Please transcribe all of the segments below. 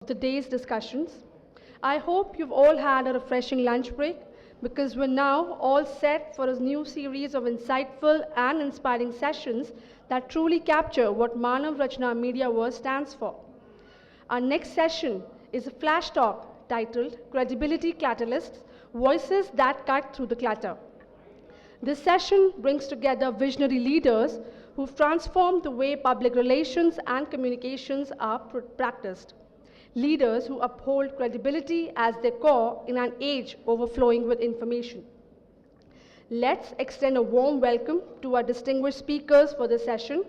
the day's discussions. I hope you've all had a refreshing lunch break because we're now all set for a new series of insightful and inspiring sessions that truly capture what Manav Rachna Mediaverse stands for. Our next session is a flash talk titled Credibility Catalysts, Voices That Cut Through the Clutter. This session brings together visionary leaders who've transformed the way public relations and communications are practiced. Leaders who uphold credibility as their core in an age overflowing with information. Let's extend a warm welcome to our distinguished speakers for this session.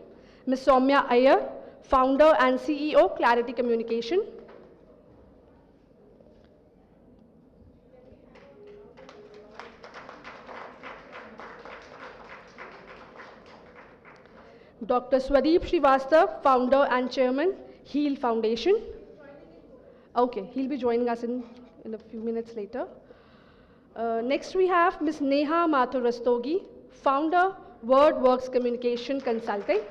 Ms. Soumya Iyer, Founder and CEO, Clarity Communication. Dr. Swadeep Srivastav, Founder and Chairman, HEAL Foundation. Okay, he'll be joining us in a few minutes later. Next we have Ms. Neha Mathur Rastogi, Founder, WordWorks Communication Consulting.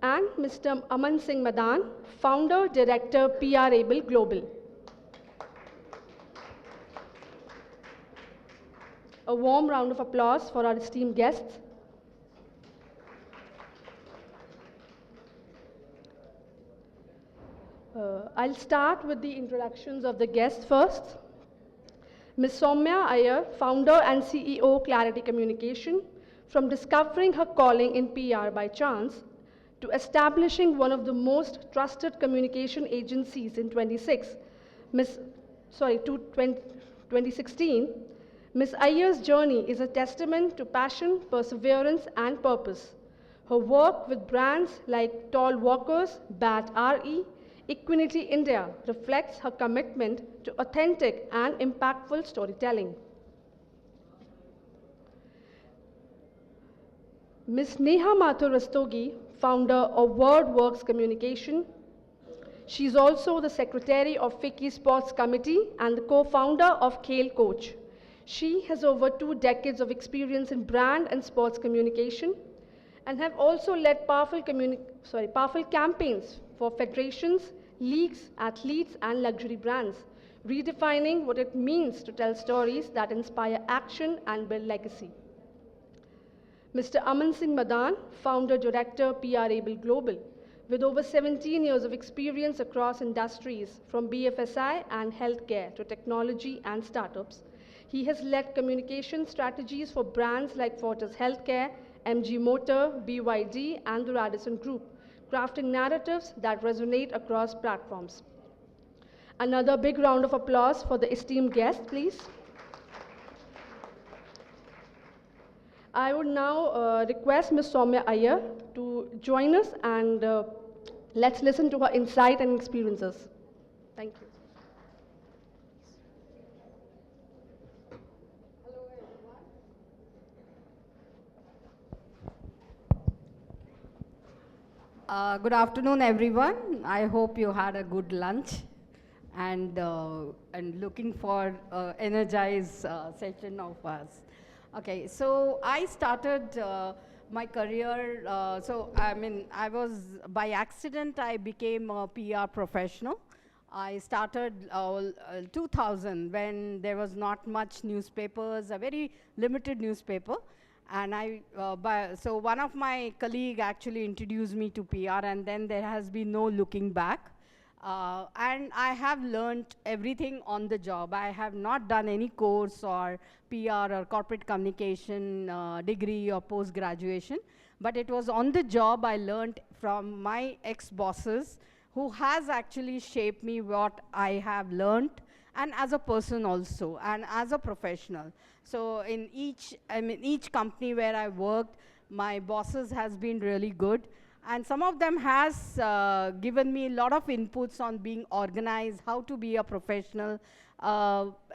And Mr. Aman Singh Madan, Founder, Director, PR Able Global. A warm round of applause for our esteemed guests. I'll start with the introductions of the guests first. Ms. Soumya Iyer, Founder and CEO, Clarity Communication. From discovering her calling in PR by chance to establishing one of the most trusted communication agencies in 2016, Ms. Iyer's journey is a testament to passion, perseverance, and purpose. Her work with brands like Tall Walkers, BAT RE, Equinity India reflects her commitment to authentic and impactful storytelling. Ms. Neha Mathur Rastogi, Founder of WordWorks Communication. She's also the Secretary of FICCI Sports Committee and the co-founder of Khel Coach. She has over 2 decades of experience in brand and sports communication and have also led powerful campaigns for federations, leagues, athletes, and luxury brands, redefining what it means to tell stories that inspire action and build legacy. Mr. Aman Singh Madan, Founder, Director, PR Able Global, with over 17 years of experience across industries from BFSI and healthcare to technology and startups. He has led communication strategies for brands like Fortis Healthcare, MG Motor, BYD, and the Radisson Group, crafting narratives that resonate across platforms. Another big round of applause for the esteemed guest, please. I would now request Ms. Soumya Iyer to join us and let's listen to her insight and experiences. Thank you. Good afternoon, everyone. I hope you had a good lunch and looking for energized session of us. Okay, so I started my career, I was, by accident, I became a PR professional. I started 2000 when there was not much newspapers, a very limited newspaper. And so one of my colleagues actually introduced me to PR, and then there has been no looking back. And I have learned everything on the job. I have not done any course or PR or corporate communication degree or post-graduation, but it was on the job I learned from my ex-bosses who has actually shaped me what I have learned, and as a person also, and as a professional. So in each company where I worked, my bosses has been really good. And some of them has given me a lot of inputs on being organized, how to be a professional,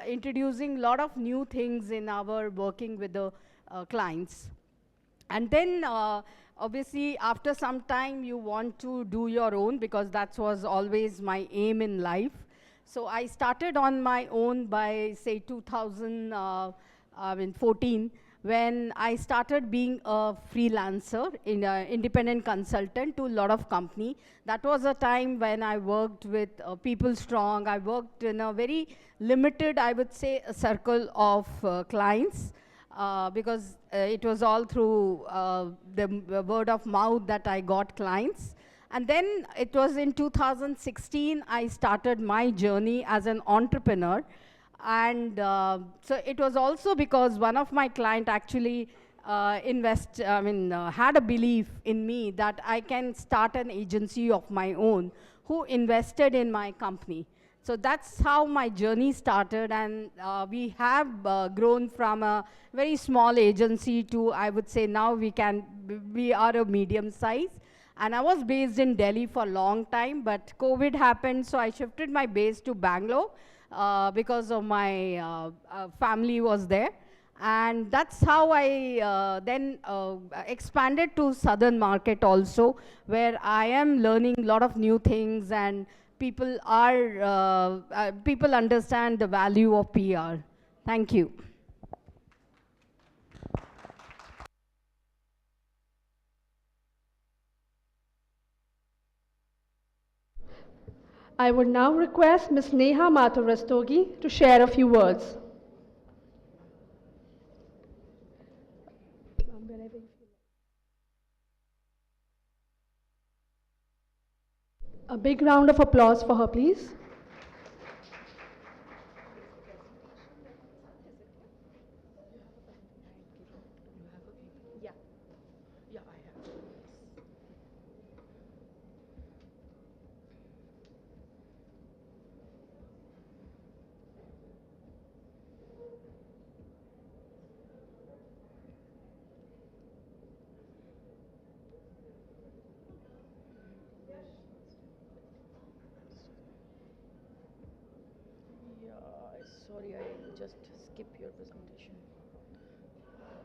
introducing a lot of new things in our working with the clients. And then, obviously, after some time, you want to do your own, because that was always my aim in life. So I started on my own by, say, 2014. when I started being a freelancer, independent consultant to a lot of company. That was a time when I worked with People Strong. I worked in a very limited, I would say, a circle of clients, because it was all through the word of mouth that I got clients. And then it was in 2016 I started my journey as an entrepreneur. And so it was also because one of my client actually had a belief in me that I can start an agency of my own, who invested in my company. So that's how my journey started, and we have grown from a very small agency to, I would say, now we are a medium size. And I was based in Delhi for a long time, but COVID happened, so I shifted my base to Bangalore because of my family was there. And that's how I then expanded to southern market also, where I am learning a lot of new things, and people understand the value of PR. Thank you. I would now request Ms. Neha Mathur Rastogi to share a few words. A big round of applause for her, please. Sorry, I just skip your presentation.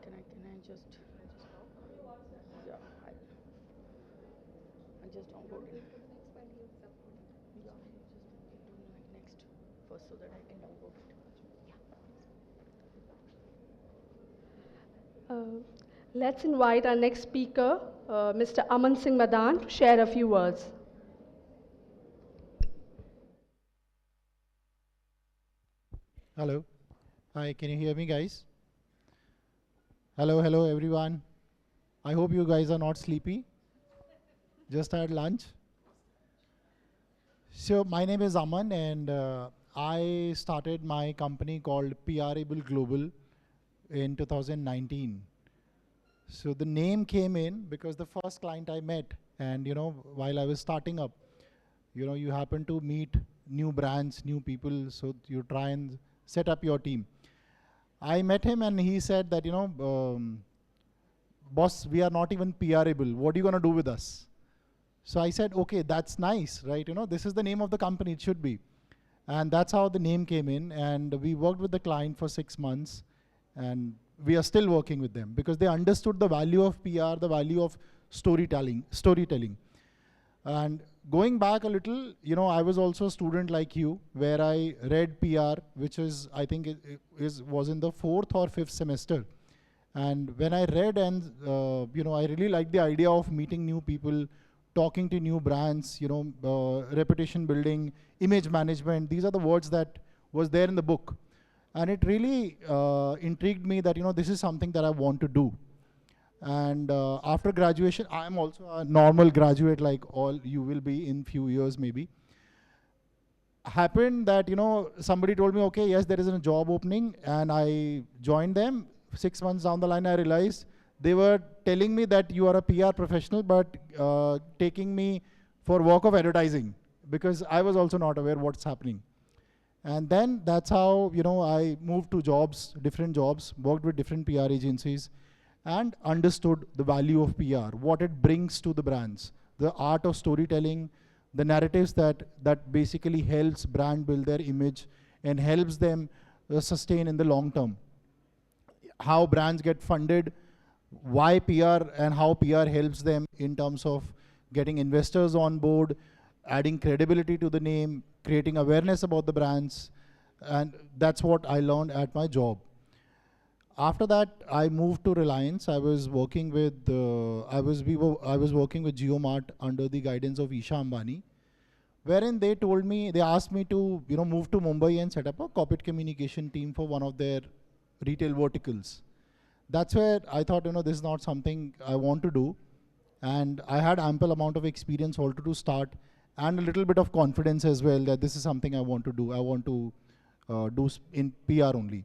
Can I just yeah, I just downloaded. Yeah, just do next first so that I can download it. Let's invite our next speaker, Mr. Aman Singh Madan, to share a few words. Hello. Hi, can you hear me, guys? Hello, everyone. I hope you guys are not sleepy. Just had lunch. So my name is Aman, and I started my company called PRable Global in 2019. So the name came in because the first client I met, and while I was starting up, you happen to meet new brands, new people, so you try and set up your team. I met him and he said that, boss, we are not even PRable. What are you going to do with us? So I said, okay, that's nice, right? This is the name of the company, it should be. And that's how the name came in. And we worked with the client for 6 months. And we are still working with them because they understood the value of PR, the value of storytelling. And going back a little, I was also a student like you, where I read PR, which is, I think, was in the 4th or 5th semester. And when I read, and I really liked the idea of meeting new people, talking to new brands, reputation building, image management. These are the words that was there in the book. And it really intrigued me that, this is something that I want to do. And after graduation, I'm also a normal graduate like all you will be in few years maybe. Happened that, somebody told me, okay, yes, there is a job opening, and I joined them. 6 months down the line, I realized they were telling me that you are a PR professional, but taking me for work of advertising, because I was also not aware what's happening. And then that's how, I moved to jobs, different jobs, worked with different PR agencies, and understood the value of PR, what it brings to the brands, the art of storytelling, the narratives that basically helps brand build their image and helps them sustain in the long term. How brands get funded, why PR, and how PR helps them in terms of getting investors on board, adding credibility to the name, creating awareness about the brands. And that's what I learned at my job. After that, I moved to Reliance. I was working with I was working with JioMart under the guidance of Isha Ambani, wherein they asked me to move to Mumbai and set up a corporate communication team for one of their retail verticals. That's where I thought, this is not something I want to do, and I had ample amount of experience also to start, and a little bit of confidence as well that this is something I want to do. I want to do in PR only.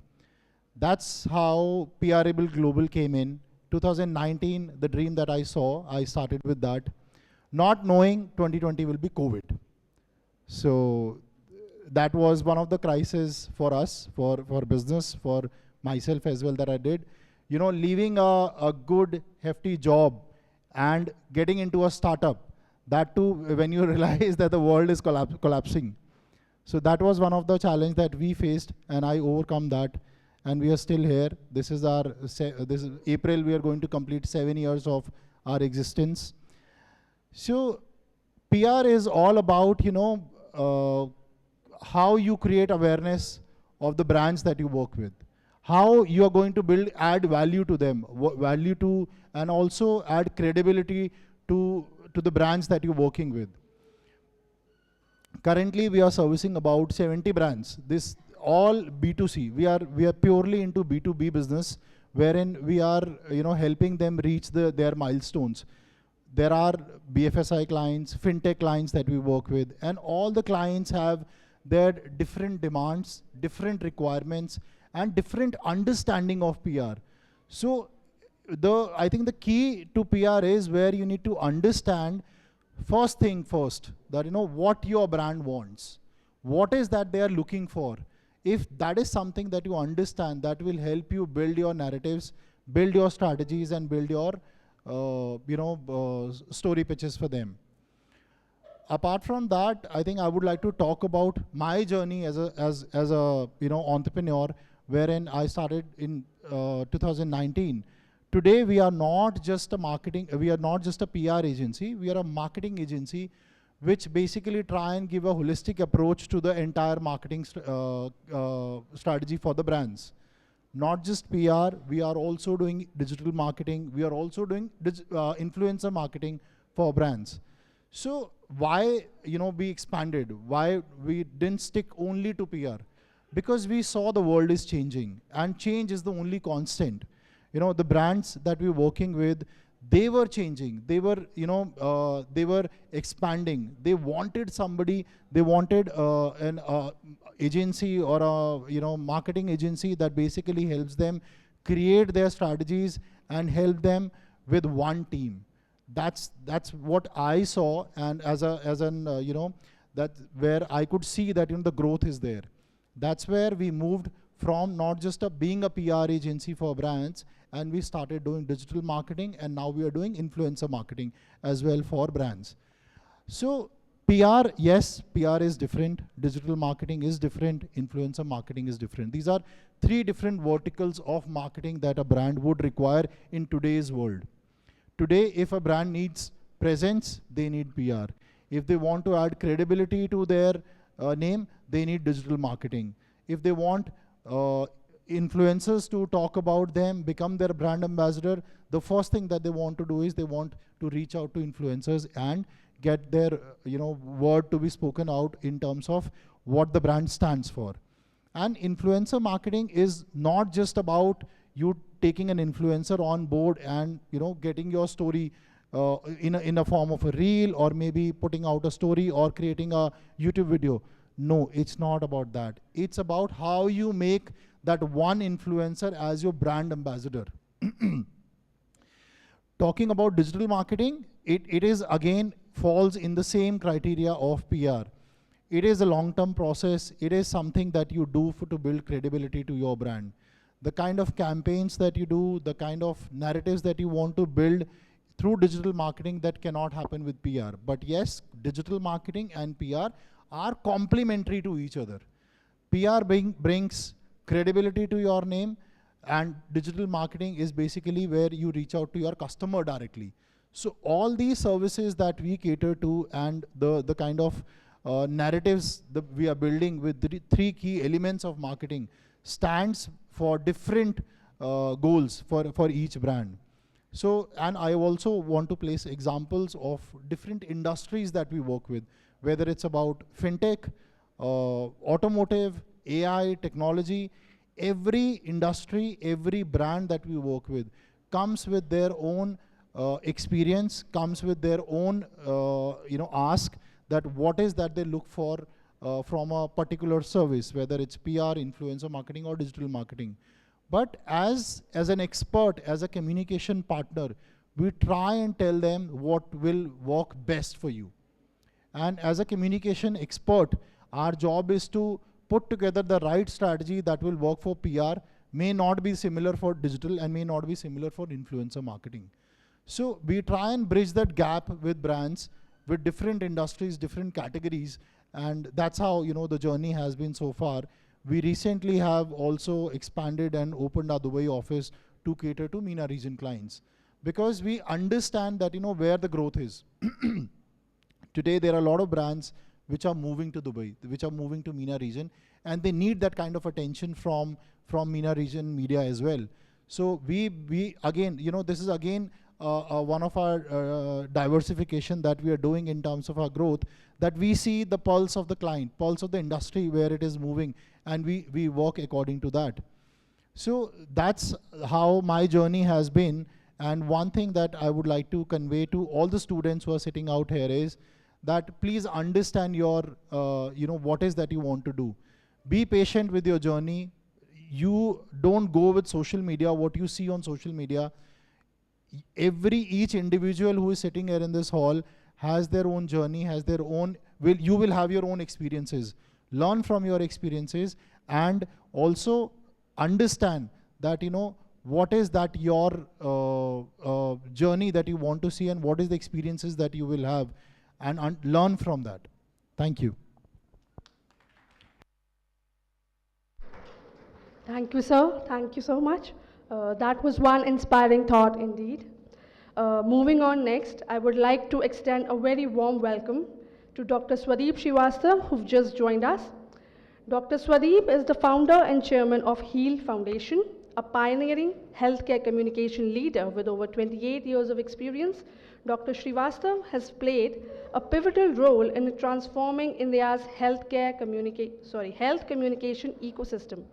That's how PRable Global came in. 2019, the dream that I saw, I started with that, not knowing 2020 will be COVID. So that was one of the crises for us, for business, for myself as well that I did. Leaving a good, hefty job and getting into a startup, that too when you realize that the world is collapsing. So that was one of the challenges that we faced, and I overcome that. And we are still here. This is this is April, we are going to complete 7 years of our existence. So PR is all about, how you create awareness of the brands that you work with, how you are going to add value to them, and also add credibility to the brands that you're working with. Currently, we are servicing about 70 brands. This all B2C. We are purely into B2B business, wherein we are helping them reach their milestones. There are BFSI clients, fintech clients that we work with, and all the clients have their different demands, different requirements, and different understanding of PR. So I think the key to PR is where you need to understand first thing first, that what your brand wants. What is that they are looking for? If that is something that you understand, that will help you build your narratives, build your strategies, and build your story pitches for them. Apart from that, I think I would like to talk about my journey as a entrepreneur, wherein I started in 2019. Today, we are not just a PR agency. We are a marketing agency, which basically try and give a holistic approach to the entire marketing strategy for the brands. Not just PR, we are also doing digital marketing. We are also doing influencer marketing for brands. So why we expanded? Why we didn't stick only to PR? Because we saw the world is changing, and change is the only constant. The brands that we're working with, they were changing. They were expanding. They wanted somebody. They wanted an agency or a marketing agency that basically helps them create their strategies and help them with one team. That's what I saw, and that's where I could see that the growth is there. That's where we moved from not just being a PR agency for brands, and we started doing digital marketing, and now we are doing influencer marketing as well for brands. So PR, yes, PR is different, digital marketing is different, influencer marketing is different. These are 3 different verticals of marketing that a brand would require in today's world. Today, if a brand needs presence, they need PR. If they want to add credibility to their name, they need digital marketing. If they want influencers to talk about them, become their brand ambassador, the first thing that they want to do is they want to reach out to influencers and get their word to be spoken out in terms of what the brand stands for. And influencer marketing is not just about you taking an influencer on board and getting your story in a form of a reel, or maybe putting out a story or creating a YouTube video. No, it's not about that. It's about how you make that one influencer as your brand ambassador. Talking about digital marketing, it is again falls in the same criteria of PR. It is a long-term process. It is something that you do to build credibility to your brand. The kind of campaigns that you do, the kind of narratives that you want to build through digital marketing, that cannot happen with PR. But yes, digital marketing and PR are complementary to each other. PR brings credibility to your name, and digital marketing is basically where you reach out to your customer directly. So all these services that we cater to, and the kind of narratives that we are building with the 3 key elements of marketing, stands for different goals for each brand. So, and I also want to place examples of different industries that we work with, whether it's about fintech, automotive, AI, technology. Every industry, every brand that we work with comes with their own experience, comes with their own ask that what is that they look for from a particular service, whether it's PR, influencer marketing, or digital marketing. But as an expert, as a communication partner, we try and tell them what will work best for you. And as a communication expert, our job is to put together the right strategy that will work for PR, may not be similar for digital, and may not be similar for influencer marketing. So we try and bridge that gap with brands, with different industries, different categories, and that's how the journey has been so far. We recently have also expanded and opened our Dubai office to cater to MENA region clients, because we understand that where the growth is. Today there are a lot of brands which are moving to Dubai, which are moving to MENA region, and they need that kind of attention from MENA region media as well. So we again, this is again one of our diversification that we are doing in terms of our growth, that we see the pulse of the client, pulse of the industry, where it is moving, and we work according to that. So that's how my journey has been. And one thing that I would like to convey to all the students who are sitting out here is that please understand your, what is that you want to do. Be patient with your journey. You don't go with social media, what you see on social media. Each individual who is sitting here in this hall has their own journey, has their own, you will have your own experiences. Learn from your experiences, and also understand that, what is that your journey that you want to see, and what is the experiences that you will have, and learn from that. Thank you. Thank you, sir. Thank you so much. That was one inspiring thought indeed. Moving on next, I would like to extend a very warm welcome to Dr. Swadeep Srivastava, who've just joined us. Dr. Swadeep is the founder and chairman of HEAL Foundation, a pioneering healthcare communication leader with over 28 years of experience. Dr. Srivastava has played a pivotal role in transforming India's health communication ecosystem.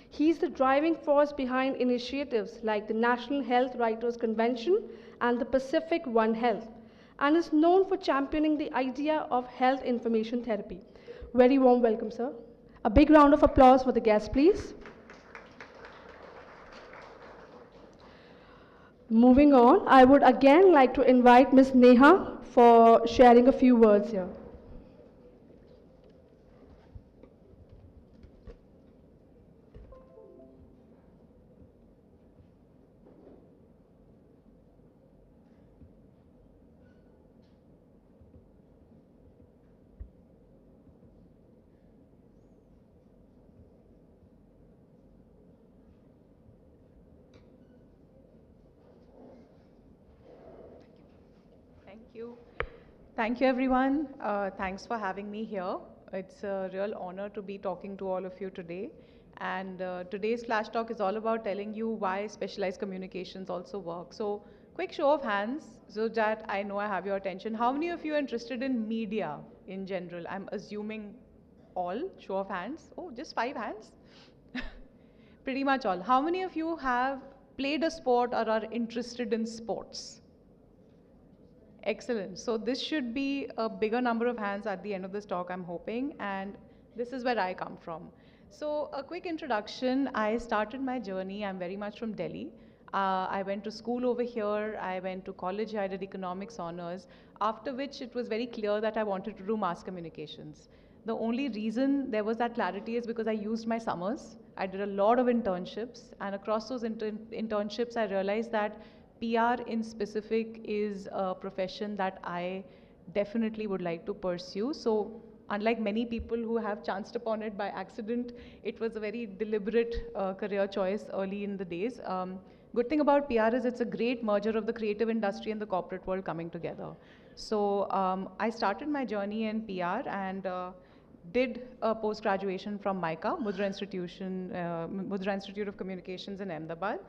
He's the driving force behind initiatives like the National Health Writers Convention and the Pacific One Health, and is known for championing the idea of health information therapy. Very warm welcome, sir. A big round of applause for the guests, please. Moving on, I would again like to invite Ms. Neha for sharing a few words here. Thank you, everyone. Thanks for having me here. It's a real honor to be talking to all of you today. And today's Flash Talk is all about telling you why specialized communications also work. So, quick show of hands so that I know I have your attention. How many of you are interested in media in general? I'm assuming all. Show of hands. Oh, just 5 hands? Pretty much all. How many of you have played a sport or are interested in sports? Excellent. So this should be a bigger number of hands at the end of this talk, I'm hoping, and this is where I come from. So a quick introduction. I started my journey, I'm very much from Delhi. I went to school over here, I went to college, I did economics honors, after which it was very clear that I wanted to do mass communications. The only reason there was that clarity is because I used my summers. I did a lot of internships, and across those internships I realized that PR in specific is a profession that I definitely would like to pursue. So unlike many people who have chanced upon it by accident, it was a very deliberate career choice early in the days. Good thing about PR is it's a great merger of the creative industry and the corporate world coming together. So I started my journey in PR, and did a post-graduation from MICA, Mudra Institute of Communications in Ahmedabad.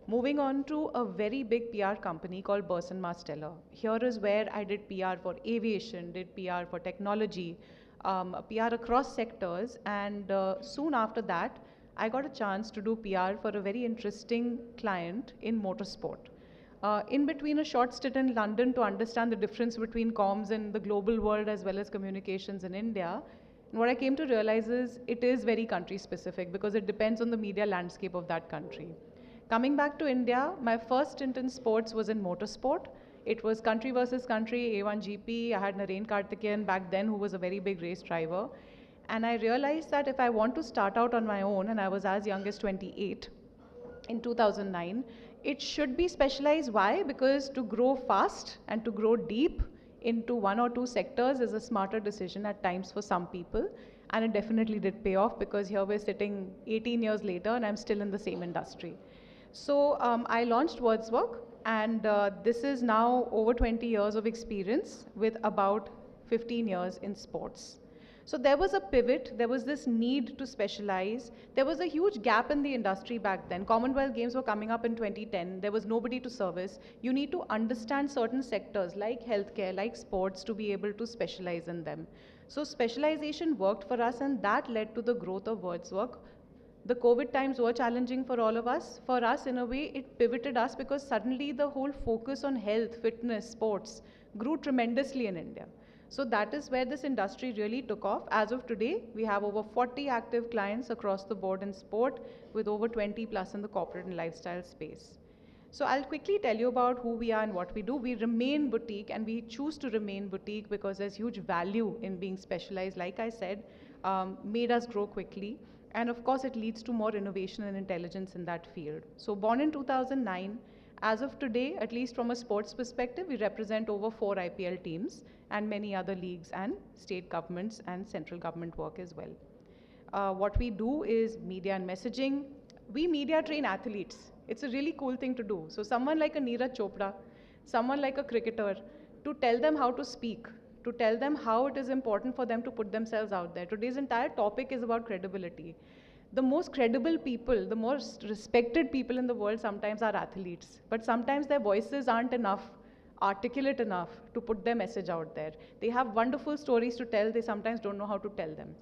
Moving on to a very big PR company called Burson Marsteller. Here is where I did PR for aviation, did PR for technology, PR across sectors, and soon after that, I got a chance to do PR for a very interesting client in motorsport. In between a short stint in London to understand the difference between comms in the global world as well as communications in India, and what I came to realize is it is very country specific because it depends on the media landscape of that country. Coming back to India, my first stint in sports was in motorsport. It was country versus country, A1 GP. I had Naren Karthikeyan back then, who was a very big race driver. And I realized that if I want to start out on my own, and I was as young as 28 in 2009, it should be specialized. Why? Because to grow fast and to grow deep into one or two sectors is a smarter decision at times for some people. And it definitely did pay off because here we're sitting 18 years later and I'm still in the same industry. So I launched Wordswork, and this is now over 20 years of experience with about 15 years in sports. So there was a pivot, there was this need to specialize. There was a huge gap in the industry back then. Commonwealth Games were coming up in 2010. There was nobody to service. You need to understand certain sectors like healthcare, like sports, to be able to specialize in them. So specialization worked for us, and that led to the growth of Wordswork. The COVID times were challenging for all of us. For us, in a way, it pivoted us because suddenly the whole focus on health, fitness, sports grew tremendously in India. So that is where this industry really took off. As of today, we have over 40 active clients across the board in sport, with over 20 plus in the corporate and lifestyle space. So I'll quickly tell you about who we are and what we do. We remain boutique, and we choose to remain boutique because there's huge value in being specialized. Like I said, made us grow quickly. And of course, it leads to more innovation and intelligence in that field. So born in 2009, as of today, at least from a sports perspective, we represent over 4 IPL teams and many other leagues and state governments and central government work as well. What we do is media and messaging. We media train athletes. It's a really cool thing to do. So someone like a Neeraj Chopra, someone like a cricketer, to tell them how to speak, to tell them how it is important for them to put themselves out there. Today's entire topic is about credibility. The most credible people, the most respected people in the world sometimes are athletes, but sometimes their voices aren't enough, articulate enough to put their message out there. They have wonderful stories to tell, they sometimes don't know how to tell them.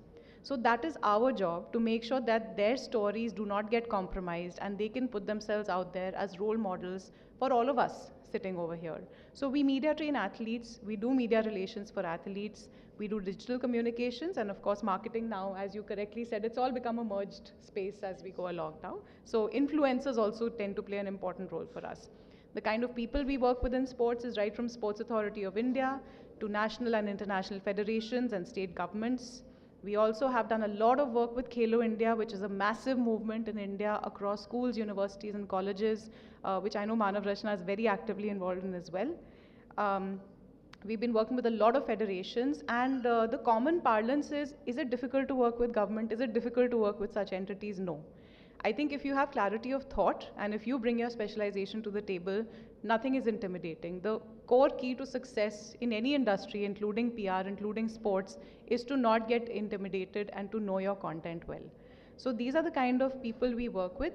So that is our job, to make sure that their stories do not get compromised and they can put themselves out there as role models for all of us sitting over here. So we media train athletes, we do media relations for athletes, we do digital communications, and of course marketing now, as you correctly said, it's all become a merged space as we go along now. So influencers also tend to play an important role for us. The kind of people we work with in sports is right from Sports Authority of India to national and international federations and state governments. We also have done a lot of work with Khelo India, which is a massive movement in India across schools, universities, and colleges, which I know Manav Rachna is very actively involved in as well. We've been working with a lot of federations, and the common parlance is it difficult to work with government? Is it difficult to work with such entities? No. I think if you have clarity of thought, and if you bring your specialization to the table, nothing is intimidating. The core key to success in any industry, including PR, including sports, is to not get intimidated and to know your content well. So these are the kind of people we work with.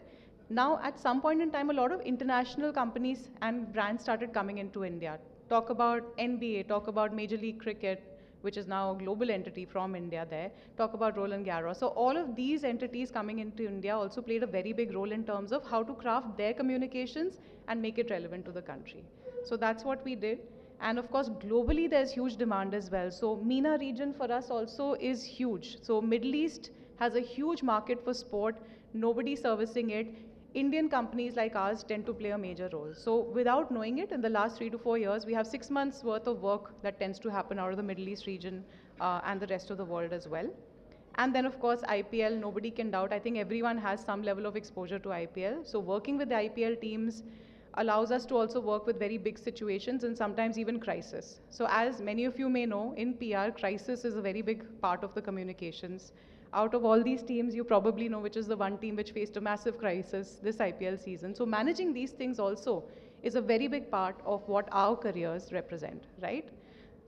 Now, at some point in time, a lot of international companies and brands started coming into India. Talk about NBA, talk about Major League Cricket, which is now a global entity from India there. Talk about Roland Garros. So all of these entities coming into India also played a very big role in terms of how to craft their communications and make it relevant to the country. So that's what we did. And of course, globally, there's huge demand as well. So MENA region for us also is huge. So Middle East has a huge market for sport, nobody servicing it. Indian companies like ours tend to play a major role. So without knowing it, in the last 3 to 4 years, we have 6 months worth of work that tends to happen out of the Middle East region and the rest of the world as well. And then of course, IPL, nobody can doubt. I think everyone has some level of exposure to IPL. So working with the IPL teams allows us to also work with very big situations and sometimes even crisis. So as many of you may know, in PR, crisis is a very big part of the communications. Out of all these teams, you probably know which is the one team which faced a massive crisis this IPL season. So managing these things also is a very big part of what our careers represent, right?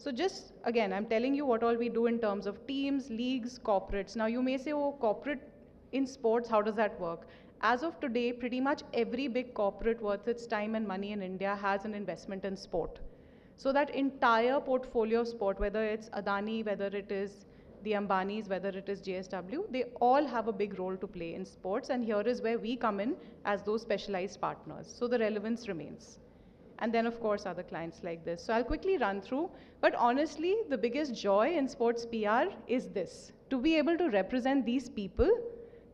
So just, again, I'm telling you what all we do in terms of teams, leagues, corporates. Now you may say, oh, corporate in sports, how does that work? As of today, pretty much every big corporate worth its time and money in India has an investment in sport. So that entire portfolio of sport, whether it's Adani, whether it is the Ambanis, whether it is JSW, they all have a big role to play in sports, and here is where we come in as those specialized partners. So the relevance remains. And then, of course, other clients like this. So I'll quickly run through, but honestly, the biggest joy in sports PR is this: to be able to represent these people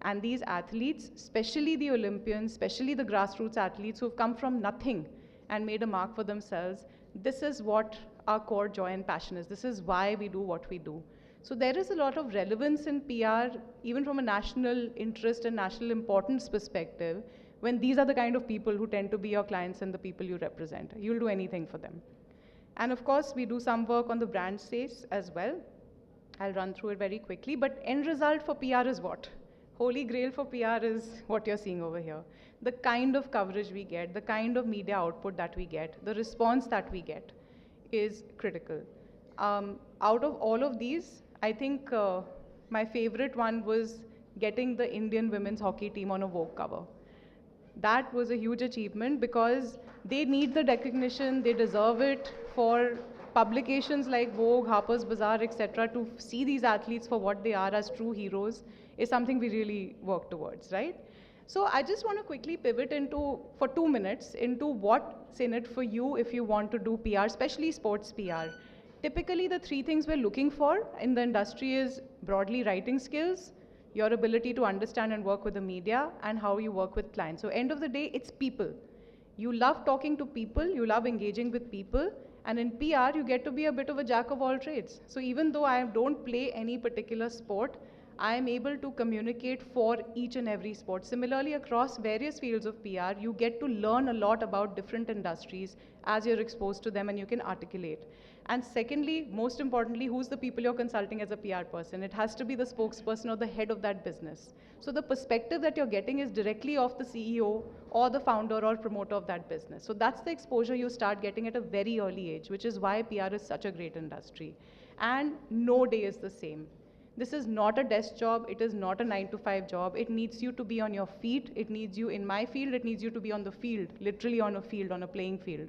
and these athletes, especially the Olympians, especially the grassroots athletes who've come from nothing and made a mark for themselves. This is what our core joy and passion is. This is why we do what we do. So there is a lot of relevance in PR, even from a national interest and national importance perspective, when these are the kind of people who tend to be your clients and the people you represent. You'll do anything for them. And of course, we do some work on the brand space as well. I'll run through it very quickly, but end result for PR is what? Holy grail for PR is what you're seeing over here. The kind of coverage we get, the kind of media output that we get, the response that we get is critical. Out of all of these, I think my favorite one was getting the Indian women's hockey team on a Vogue cover. That was a huge achievement because they need the recognition, they deserve it. For publications like Vogue, Harper's Bazaar, etc., to see these athletes for what they are as true heroes is something we really work towards, right? So I just want to quickly pivot into, for 2 minutes, into what's in it for you if you want to do PR, especially sports PR. Typically, the 3 things we're looking for in the industry is broadly writing skills, your ability to understand and work with the media, and how you work with clients. So end of the day, it's people. You love talking to people, you love engaging with people, and in PR, you get to be a bit of a jack of all trades. So even though I don't play any particular sport, I am able to communicate for each and every sport. Similarly, across various fields of PR, you get to learn a lot about different industries as you're exposed to them and you can articulate. And secondly, most importantly, who's the people you're consulting as a PR person? It has to be the spokesperson or the head of that business. So the perspective that you're getting is directly of the CEO or the founder or promoter of that business. So that's the exposure you start getting at a very early age, which is why PR is such a great industry. And no day is the same. This is not a desk job, it is not a 9-to-5 job. It needs you to be on your feet, it needs you, in my field, it needs you to be on the field, literally on a field, on a playing field.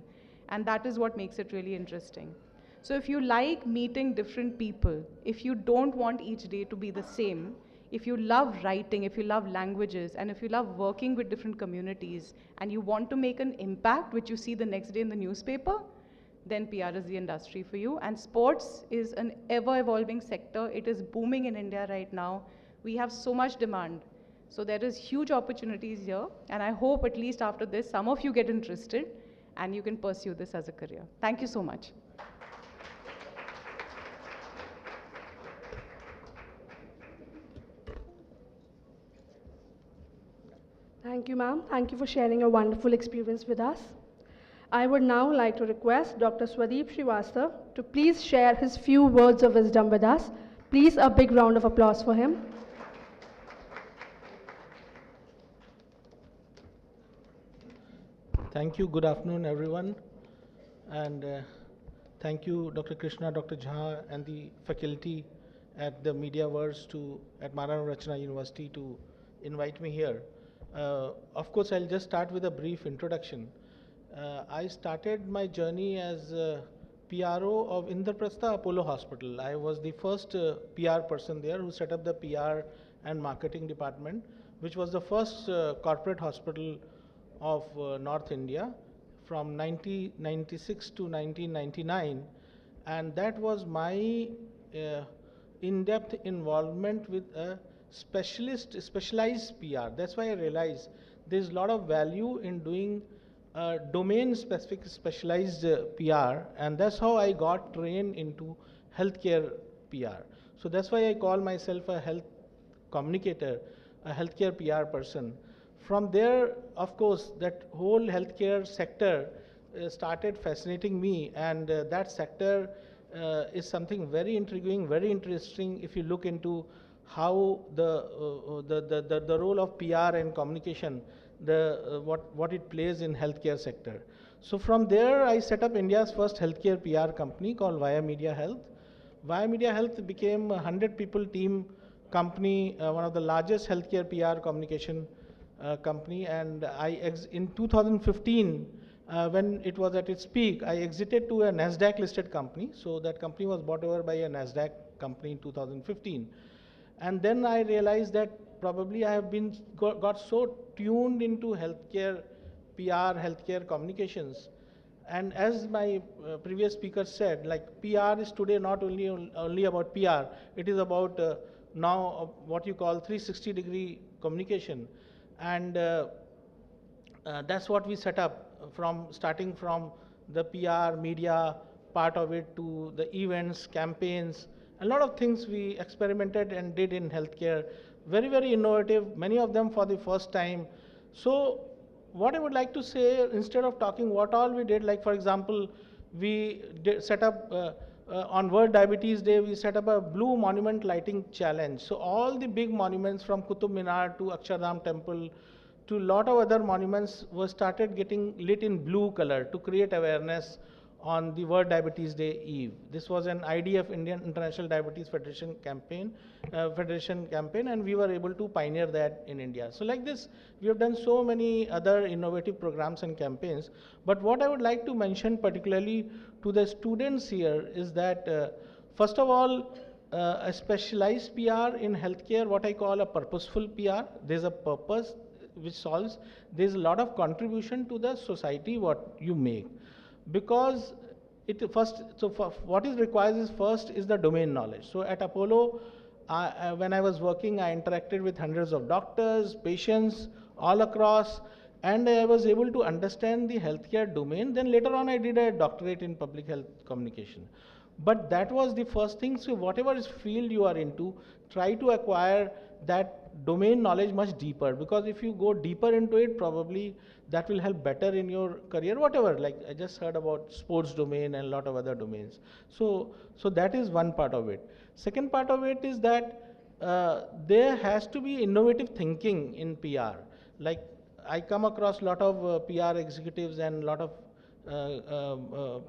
And that is what makes it really interesting. So if you like meeting different people, if you don't want each day to be the same, if you love writing, if you love languages, and if you love working with different communities, and you want to make an impact, which you see the next day in the newspaper, then PR is the industry for you. And sports is an ever-evolving sector. It is booming in India right now. We have so much demand. So there is huge opportunities here, and I hope at least after this, some of you get interested, and you can pursue this as a career. Thank you so much. Thank you, ma'am. Thank you for sharing your wonderful experience with us. I would now like to request Dr. Swadeep Srivastava to please share his few words of wisdom with us. Please, a big round of applause for him. Thank you. Good afternoon, everyone. And thank you, Dr. Krishna, Dr. Jha, and the faculty at the Mediaverse at Maharana Rachna University to invite me here. Of course, I'll just start with a brief introduction. I started my journey as PRO of Indraprastha Apollo Hospital. I was the first PR person there who set up the PR and marketing department, which was the first corporate hospital of North India from 1996 to 1999. And that was my in-depth involvement with a specialized PR. That's why I realized there's a lot of value in doing domain-specific specialized PR, and that's how I got trained into healthcare PR. So that's why I call myself a health communicator, a healthcare PR person. From there, of course, that whole healthcare sector started fascinating me, and that sector is something very intriguing, very interesting if you look into how the role of PR and communication, what it plays in healthcare sector. So from there, I set up India's first healthcare PR company called Via Media Health. Via Media Health became a 100 people team company, one of the largest healthcare PR communication company. And in 2015, when it was at its peak, I exited to a NASDAQ listed company. So that company was bought over by a NASDAQ company in 2015. And then I realized that probably I have got so tuned into healthcare PR, healthcare communications. And as my previous speaker said, like PR is today not only about PR, it is about now what you call 360-degree communication. And that's what we set up starting from the PR, media part of it to the events, campaigns, a lot of things we experimented and did in healthcare. Very, very innovative, many of them for the first time. So what I would like to say, instead of talking what all we did, like for example, we set up on World Diabetes Day, we set up a blue monument lighting challenge. So all the big monuments from Qutub Minar to Akshardham Temple to a lot of other monuments were started getting lit in blue color to create awareness on the World Diabetes Day Eve. This was an IDF, Indian International Diabetes Federation campaign, and we were able to pioneer that in India. So like this, we have done so many other innovative programs and campaigns. But what I would like to mention particularly to the students here is that, first of all, a specialized PR in healthcare, what I call a purposeful PR. There's a purpose which solves. There's a lot of contribution to the society what you make. Because what is required is first is the domain knowledge. So at Apollo, when I was working, I interacted with hundreds of doctors, patients all across, and I was able to understand the healthcare domain. Then later on, I did a doctorate in public health communication. But that was the first thing. So whatever field you are into, try to acquire that domain knowledge much deeper, because if you go deeper into it, probably that will help better in your career, whatever. Like I just heard about sports domain and a lot of other domains. So that is one part of it. Second part of it is that there has to be innovative thinking in PR. Like I come across a lot of PR executives and a lot of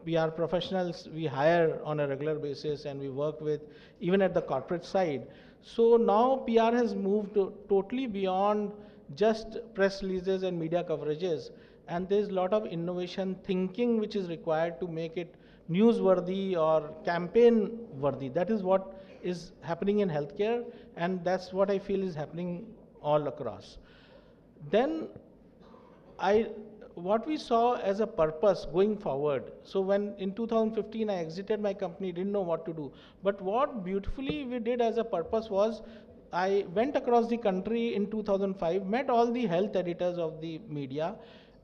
PR professionals we hire on a regular basis and we work with even at the corporate side. So now PR has moved totally beyond just press releases and media coverages, and there's a lot of innovation thinking which is required to make it newsworthy or campaign worthy. That is what is happening in healthcare, and that's what I feel is happening all across. Then what we saw as a purpose going forward. So when in 2015 I exited my company, didn't know what to do. But what beautifully we did as a purpose was, I went across the country in 2005, met all the health editors of the media,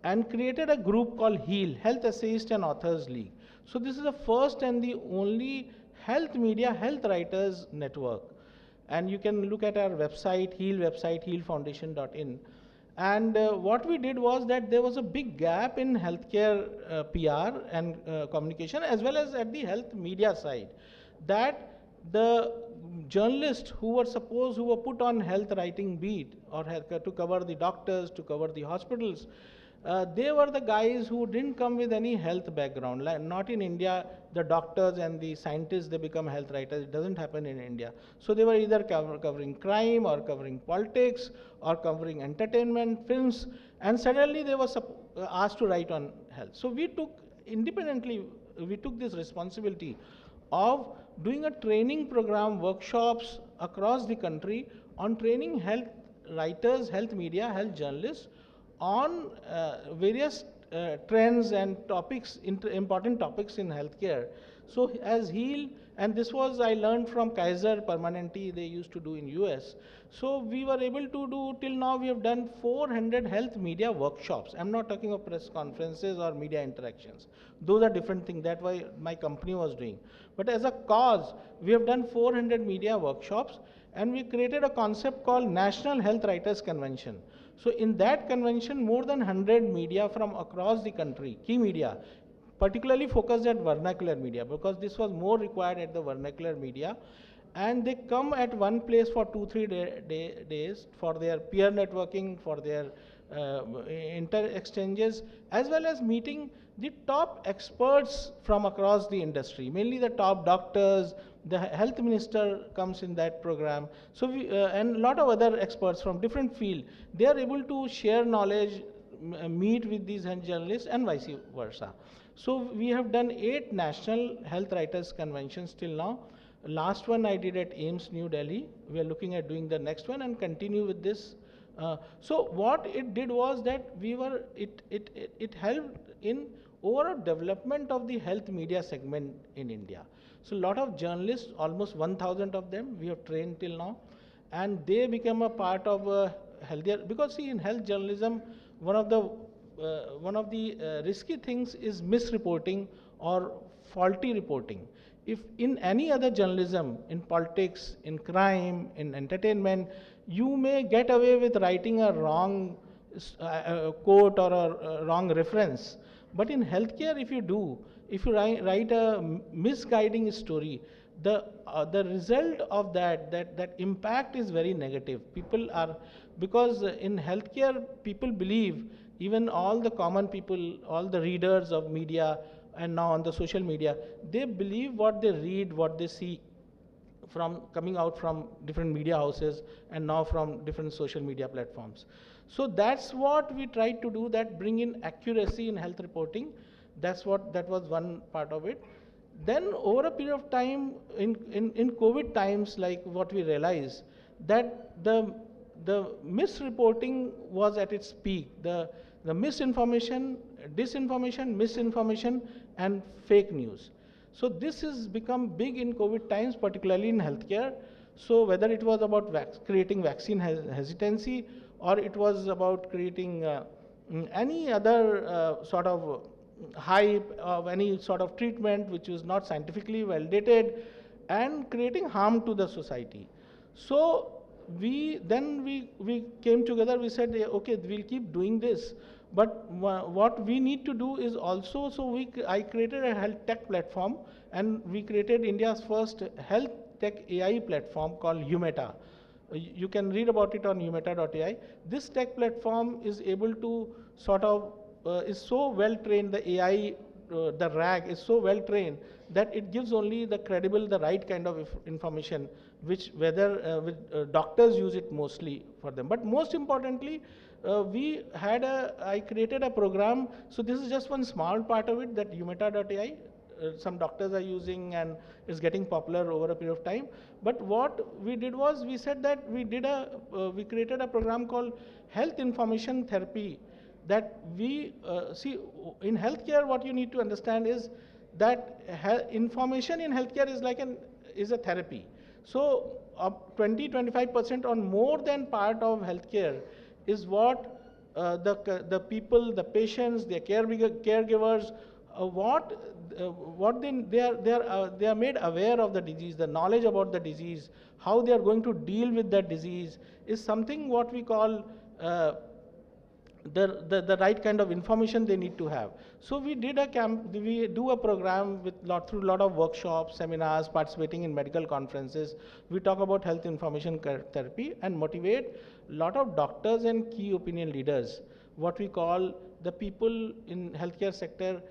and created a group called HEAL, Health Essayists and Authors League. So this is the first and the only health media, health writers network. And you can look at our website, HEAL website, healfoundation.in. And what we did was that there was a big gap in healthcare PR and communication, as well as at the health media side, that the journalists who were put on health writing beat or to cover the doctors, to cover the hospitals, they were the guys who didn't come with any health background. Like not in India, the doctors and the scientists, they become health writers. It doesn't happen in India. So they were either covering crime or covering politics or covering entertainment, films, and suddenly they were asked to write on health. So we took this responsibility of doing a training program, workshops across the country on training health writers, health media, health journalists on various trends and topics, important topics in healthcare. So as HEAL, and this was I learned from Kaiser Permanente, they used to do in US. So we were able to do, till now we have done 400 health media workshops. I'm not talking of press conferences or media interactions. Those are different things. That's why my company was doing. But as a cause, we have done 400 media workshops, and we created a concept called National Health Writers Convention. So in that convention, more than 100 media from across the country, key media, particularly focused at vernacular media, because this was more required at the vernacular media, and they come at one place for 2-3 days for their peer networking, for their inter-exchanges, as well as meeting the top experts from across the industry, mainly the top doctors. The health minister comes in that program. So and a lot of other experts from different field, they are able to share knowledge, meet with these health journalists and vice versa. So we have done 8 national health writers conventions till now. Last one I did at AIIMS New Delhi. We are looking at doing the next one and continue with this. So what it did was that it helped in overall development of the health media segment in India. So a lot of journalists, almost 1,000 of them, we have trained till now, and they become a part of healthier, because see, in health journalism, one of the risky things is misreporting or faulty reporting. If in any other journalism, in politics, in crime, in entertainment, you may get away with writing a wrong quote or a wrong reference. But in healthcare, if you write a misguiding story, the result of that impact is very negative. People are, because in healthcare, people believe, even all the common people, all the readers of media, and now on the social media, they believe what they read, what they see from coming out from different media houses and now from different social media platforms. So that's what we tried to do, that bring in accuracy in health reporting. That was one part of it. Then over a period of time, in COVID times, like what we realized, that the misreporting was at its peak. The misinformation, disinformation, misinformation, and fake news. So this has become big in COVID times, particularly in healthcare. So whether it was about creating vaccine hesitancy, or it was about creating any other sort of hype of any sort of treatment which was not scientifically validated, and creating harm to the society. So we came together, we said, okay, we'll keep doing this, but what we need to do is also, so I created a health tech platform, and we created India's first health tech AI platform called Humeta. You can read about it on humeta.ai. This tech platform is able to sort of, is so well trained, the AI, the RAG is so well trained that it gives only the credible, the right kind of information, which whether doctors use it mostly for them. But most importantly, I created a program. So this is just one small part of it, that humeta.ai. Some doctors are using, and it's getting popular over a period of time. But what we did was, we said that we created a program called Health Information Therapy. That we see in healthcare, what you need to understand is that information in healthcare is a therapy. So 20-25% or more than part of healthcare is what the people, the patients, their caregivers, they are made aware of the disease, the knowledge about the disease, how they are going to deal with that disease, is something what we call the right kind of information they need to have. So we do a program through a lot of workshops, seminars, participating in medical conferences. We talk about health information therapy and motivate a lot of doctors and key opinion leaders, what we call the people in healthcare sector,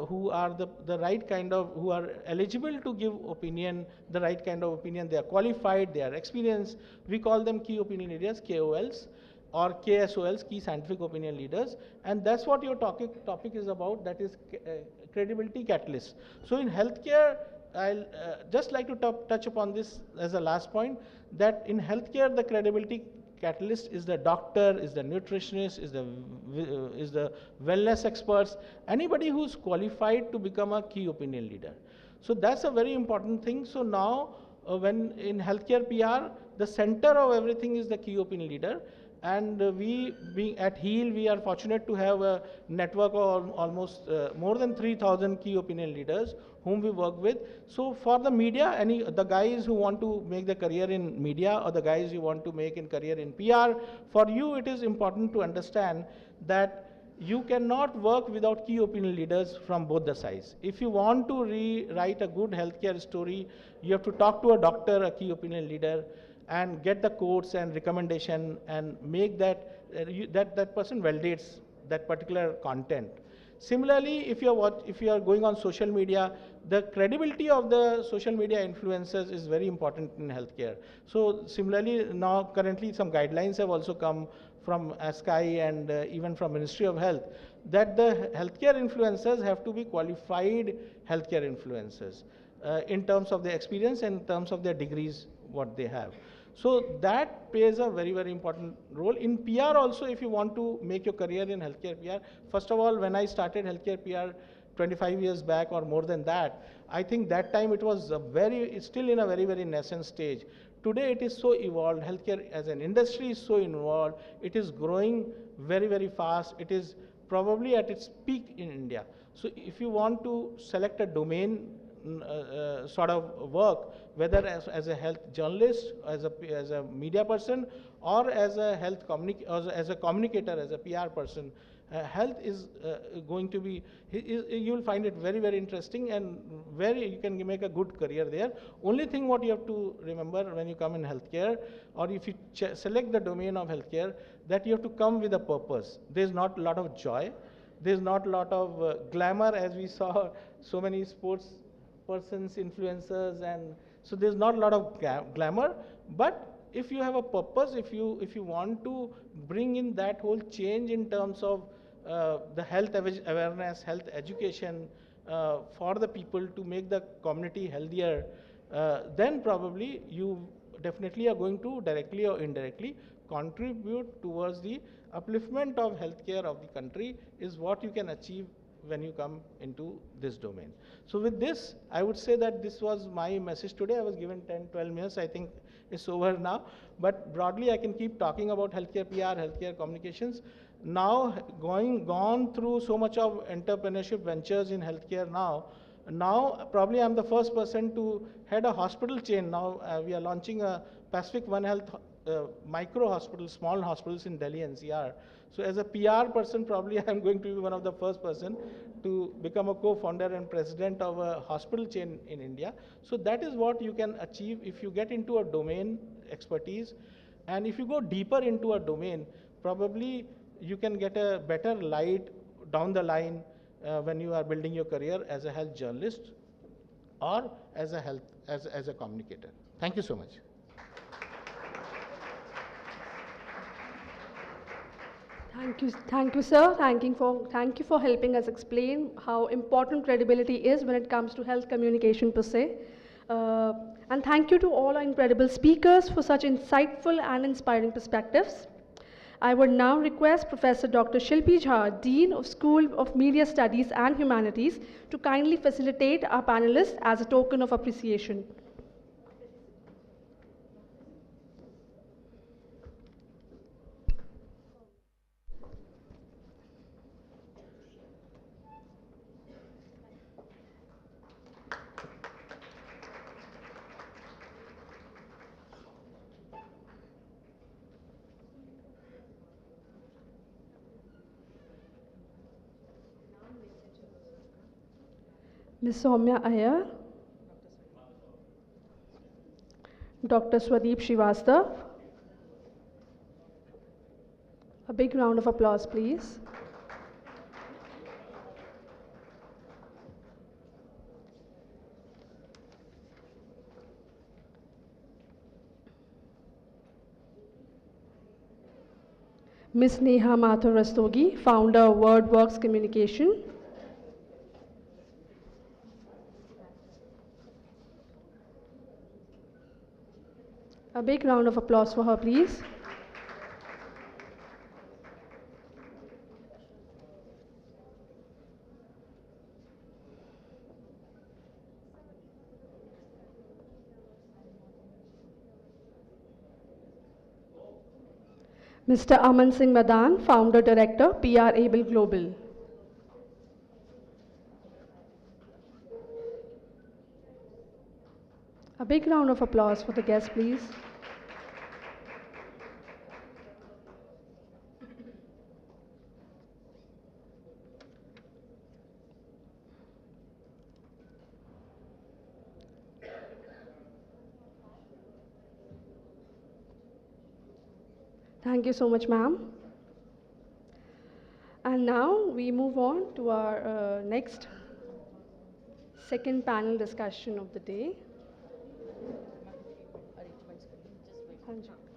who are the right kind of, who are eligible to give opinion, the right kind of opinion. They are qualified, they are experienced. We call them key opinion leaders, KOLs, or KSOLs, key scientific opinion leaders. And that's what your topic is about, that is credibility catalyst. So in healthcare, I'll just like to touch upon this as a last point, that in healthcare, the credibility catalyst is the doctor, is the nutritionist, is the wellness experts, anybody who's qualified to become a key opinion leader. So that's a very important thing. So now, when in healthcare PR, the center of everything is the key opinion leader. And being at HEAL, we are fortunate to have a network of almost more than 3,000 key opinion leaders whom we work with. So for the media, the guys who want to make their career in media, or the guys you want to make in career in PR, for you it is important to understand that you cannot work without key opinion leaders from both the sides. If you want to write a good healthcare story, you have to talk to a doctor, a key opinion leader. and get the quotes and recommendation and make that, that person validates that particular content. Similarly, if you are going on social media, the credibility of the social media influencers is very important in healthcare. So similarly, now currently some guidelines have also come from ASCI and even from Ministry of Health, that the healthcare influencers have to be qualified healthcare influencers in terms of their experience and in terms of their degrees, what they have. So that plays a very, very important role. In PR also, if you want to make your career in healthcare PR, first of all, when I started healthcare PR 25 years back or more than that, I think that time it was it's still in a very, very nascent stage. Today it is so evolved, healthcare as an industry is so involved, it is growing very, very fast. It is probably at its peak in India. So if you want to select a domain sort of work, whether as a health journalist, as a media person, or as a as a communicator, as a PR person, health is going to be, you will find it very, very interesting, and you can make a good career there. Only thing what you have to remember when you come in healthcare, or if you select the domain of healthcare, that you have to come with a purpose. There's not a lot of joy. There's not a lot of glamour, as we saw so many sports persons, influencers, and so there's not a lot of glamour. But if you have a purpose, if you want to bring in that whole change in terms of the health awareness, health education for the people to make the community healthier, then probably you definitely are going to directly or indirectly contribute towards the upliftment of healthcare of the country, is what you can achieve when you come into this domain. So with this, I would say that this was my message today. I was given 10, 12 minutes. I think it's over now. But broadly, I can keep talking about healthcare PR, healthcare communications. Now, gone through so much of entrepreneurship ventures in healthcare now probably I'm the first person to head a hospital chain. Now we are launching a Pacific One Health micro hospitals, small hospitals in Delhi NCR. So as a PR person, probably I'm going to be one of the first person to become a co-founder and president of a hospital chain in India. So that is what you can achieve if you get into a domain expertise. And if you go deeper into a domain, probably you can get a better light down the line when you are building your career as a health journalist or as a communicator. Thank you so much. Thank you, sir. Thank you for helping us explain how important credibility is when it comes to health communication per se. And thank you to all our incredible speakers for such insightful and inspiring perspectives. I would now request Professor Dr. Shilpi Jha, Dean of School of Media Studies and Humanities, to kindly facilitate our panelists as a token of appreciation. Ms. Soumya Iyer, Dr. Swadeep Srivastav. A big round of applause, please. Ms. Neha Mathur Rastogi, founder of WordWorks Communication. A big round of applause for her, please. Mr. Aman Singh Madan, founder director, PR Able Global. A big round of applause for the guests, please. Thank you so much, ma'am. And now we move on to our next second panel discussion of the day. arrangements करनी, just wait. हाँ जी.